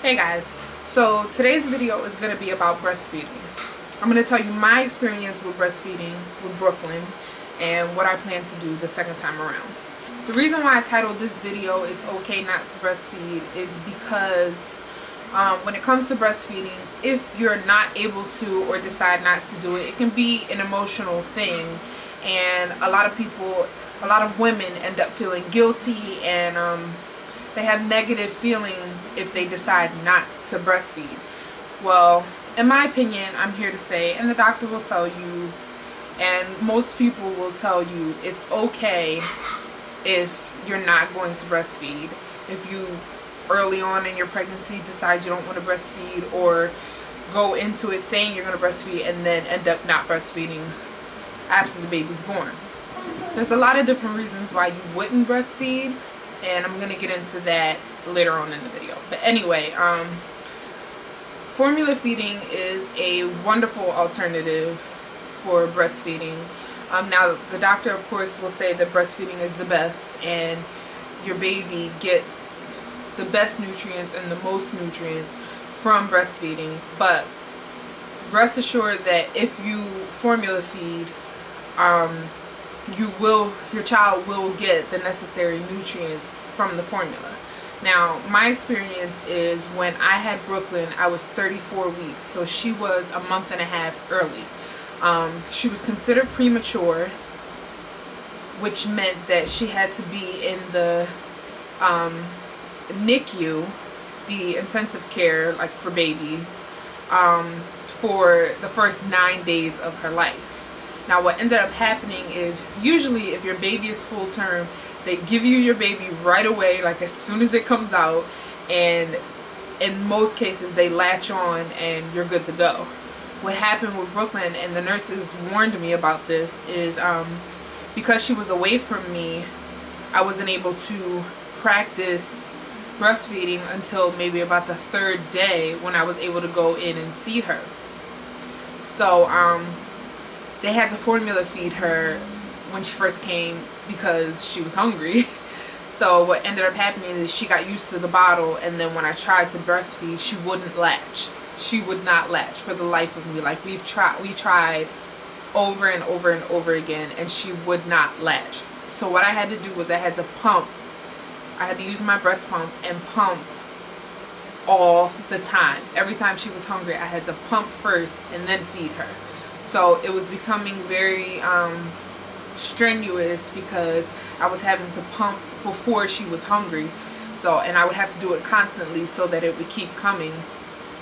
Hey guys, so today's video is going to be about breastfeeding. I'm going to tell you my experience with breastfeeding with Brooklyn and what I plan to do the second time around. The reason why I titled this video "It's Okay Not to Breastfeed" is because when it comes to breastfeeding, if you're not able to or decide not to do it, it can be an emotional thing, and a lot of women end up feeling guilty, and they have negative feelings if they decide not to breastfeed. Well, in my opinion, I'm here to say, and the doctor will tell you, and most people will tell you, it's okay if you're not going to breastfeed. If you early on in your pregnancy decide you don't want to breastfeed, or go into it saying you're going to breastfeed and then end up not breastfeeding after the baby's born. There's a lot of different reasons why you wouldn't breastfeed, and I'm going to get into that later on in the video. But anyway, formula feeding is a wonderful alternative for breastfeeding. Now, the doctor, of course, will say that breastfeeding is the best, and your baby gets the best nutrients and the most nutrients from breastfeeding. But rest assured that if you formula feed, your child will get the necessary nutrients from the formula. Now, my experience is when I had Brooklyn, I was 34 weeks, so she was a month and a half early. She was considered premature, which meant that she had to be in the NICU, the intensive care, like for babies, for the first 9 days of her life. Now, what ended up happening is, usually if your baby is full term, they give you your baby right away, like as soon as it comes out, and in most cases they latch on and you're good to go. What happened with Brooklyn, and the nurses warned me about this, is because she was away from me, I wasn't able to practice breastfeeding until maybe about the third day, when I was able to go in and see her. So they had to formula feed her when she first came because she was hungry. So what ended up happening is she got used to the bottle, and then when I tried to breastfeed, she wouldn't latch. She would not latch for the life of me. Like we tried over and over and over again, and she would not latch. So what I had to do was I had to pump. I had to use my breast pump and pump all the time. Every time she was hungry, I had to pump first and then feed her. So it was becoming very strenuous because I was having to pump before she was hungry. So, and I would have to do it constantly so that it would keep coming.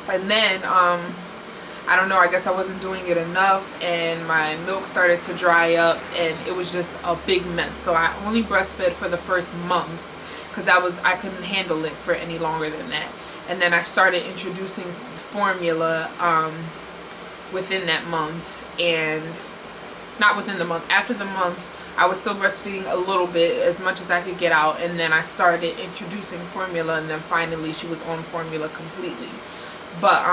And then I don't know, I guess I wasn't doing it enough, and my milk started to dry up, and it was just a big mess. So I only breastfed for the first month because I couldn't handle it for any longer than that. And then I started introducing formula within that month, and not within the month, after the month I was still breastfeeding a little bit, as much as I could get out, and then I started introducing formula, and then finally she was on formula completely. But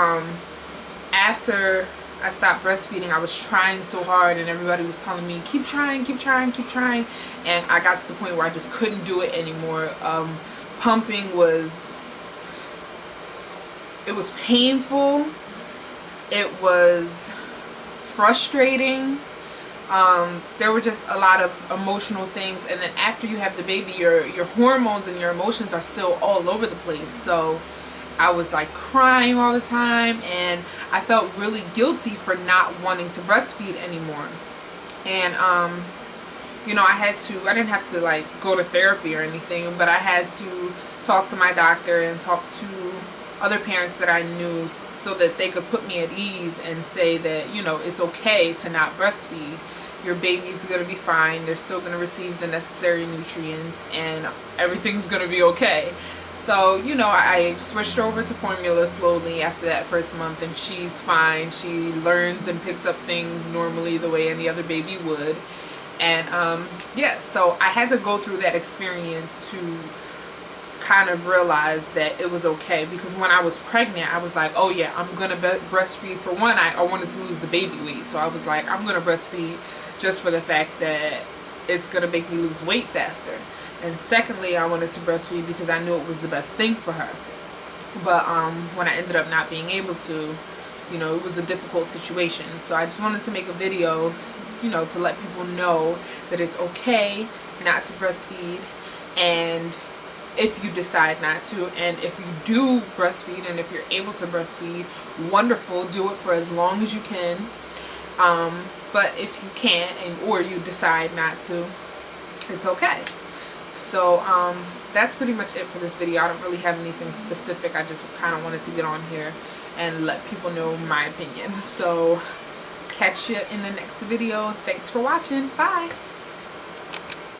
after I stopped breastfeeding, I was trying so hard, and everybody was telling me, keep trying, keep trying, keep trying, and I got to the point where I just couldn't do it anymore. Pumping was painful, it was frustrating, there were just a lot of emotional things, and then after you have the baby, your hormones and your emotions are still all over the place. So I was like crying all the time, and I felt really guilty for not wanting to breastfeed anymore. And you know, I didn't have to like go to therapy or anything, but I had to talk to my doctor and talk to other parents that I knew so that they could put me at ease and say that, you know, it's okay to not breastfeed. Your baby's going to be fine. They're still going to receive the necessary nutrients, and everything's going to be okay. So, you know, I switched over to formula slowly after that first month, and she's fine. She learns and picks up things normally the way any other baby would. And yeah, so I had to go through that experience to kind of realize that it was okay, because when I was pregnant, I was like, oh yeah, I'm gonna breastfeed. For one, I wanted to lose the baby weight, so I was like, I'm gonna breastfeed just for the fact that it's gonna make me lose weight faster. And secondly, I wanted to breastfeed because I knew it was the best thing for her. But when I ended up not being able to, you know, it was a difficult situation. So I just wanted to make a video, you know, to let people know that it's okay not to breastfeed, and if you decide not to, and if you do breastfeed and if you're able to breastfeed, wonderful, do it for as long as you can. But if you can't, or you decide not to, it's okay. So that's pretty much it for this video. I don't really have anything specific. I just kind of wanted to get on here and let people know my opinion. So catch you in the next video. Thanks for watching. Bye.